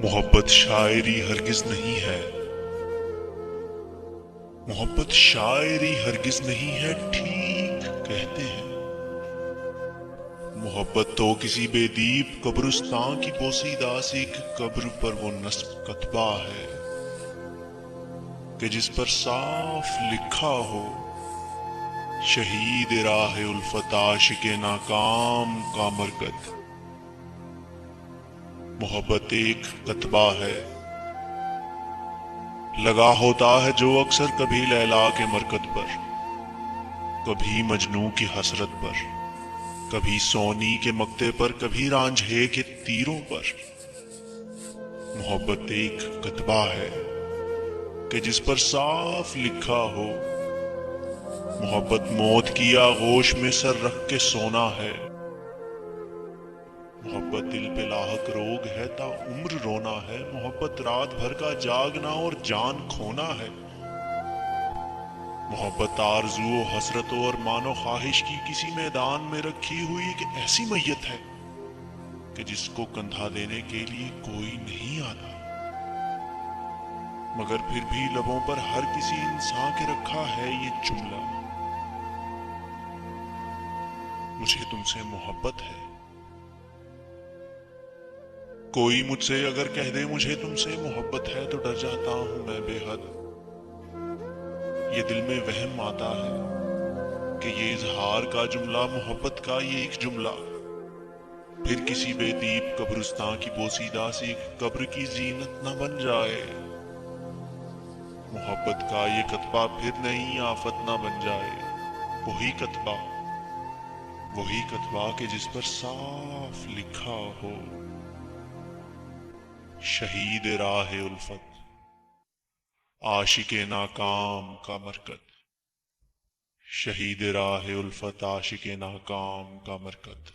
मोहब्बत शायरी हरगिज नहीं है। मोहब्बत शायरी हरगिज नहीं है, ठीक कहते हैं। मोहब्बत तो किसी बेदीप कब्रिस्तान की पोसीदा सी एक कब्र पर वो नस्ब कतबा है कि जिस पर साफ लिखा हो, शहीद राह उल्फत आशिके नाकाम का मरकत। मोहब्बत एक कतबा है, लगा होता है जो अक्सर कभी लैला के मरकत पर, कभी मजनू की हसरत पर, कभी सोनी के मक्ते पर, कभी रांझे के तीरों पर। मोहब्बत एक कतबा है कि जिस पर साफ लिखा हो, मोहब्बत मौत की आगोश में सर रख के सोना है। मोहब्बत दिल पे लाहक रोग है, ता उम्र रोना है। मोहब्बत रात भर का जागना और जान खोना है। मोहब्बत आरज़ू हसरतों और मानो ख्वाहिश की किसी मैदान में रखी हुई एक ऐसी मैयत है कि जिसको कंधा देने के लिए कोई नहीं आता, मगर फिर भी लबों पर हर किसी इंसान के रखा है ये जुमला, मुझे तुमसे मोहब्बत है। कोई मुझसे अगर कह दे मुझे तुमसे मोहब्बत है, तो डर जाता हूं मैं बेहद। ये दिल में वहम आता है कि ये इजहार का जुमला, मोहब्बत का ये एक जुमला, फिर किसी बेदीप कब्रिस्तान की बोसीदा सी कब्र की जीनत न बन जाए। मोहब्बत का ये कतबा फिर नई आफत न बन जाए। वही कतबा, वही कतबा के जिस पर साफ लिखा हो, शहीद राह उल्फत आशिके नाकाम का मरकत। शहीद राह उल्फत आशिके नाकाम का मरकत।